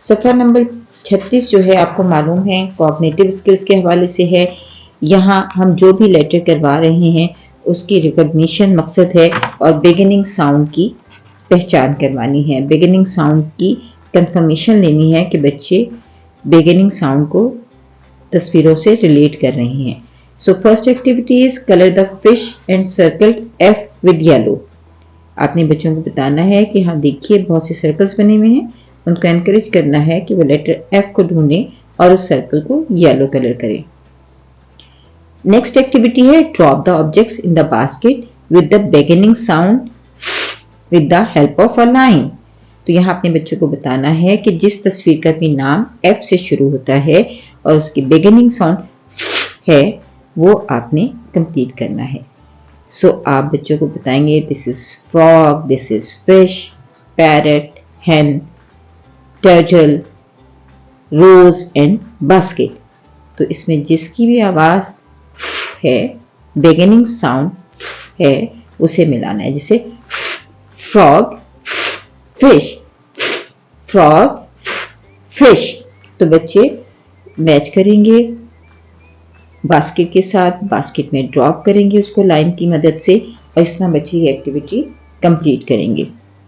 सफ़ा नंबर 36 जो है आपको मालूम है कॉग्निटिव स्किल्स के हवाले से है। यहाँ हम जो भी लेटर करवा रहे हैं उसकी रिकॉग्निशन मकसद है और बिगिनिंग साउंड की पहचान करवानी है, बिगिनिंग साउंड की कंफर्मेशन लेनी है कि बच्चे बिगिनिंग साउंड को तस्वीरों से रिलेट कर रहे हैं। So first activity is colour the fish and circle F with yellow. आपने बच्चों को बताना है कि हाँ देखिए बहुत से सर्कल्स बने हुए हैं, उनको एनकरेज करना है कि वो लेटर एफ को ढूंढें और उस सर्कल को येलो कलर करें। नेक्स्ट एक्टिविटी है drop the objects in the basket with the beginning sound with the help of a line. तो यहाँ अपने बच्चों को बताना है कि जिस तस्वीर का भी नाम एफ से शुरू होता है और उसकी बिगिनिंग साउंड है वो आपने कंप्लीट करना है। सो आप बच्चों को बताएंगे this is frog, this is fish, parrot, hen, turtle, rose and basket. तो इसमें जिसकी भी आवाज है, बिगिनिंग साउंड है, उसे मिलाना है। जैसे फ्रॉग, फिश, फ्रॉग, फिश। तो बच्चे मैच करेंगे बास्केट के साथ, बास्केट में ड्रॉप करेंगे उसको लाइन की मदद से और इस तरह बच्चे ये एक्टिविटी कंप्लीट करेंगे।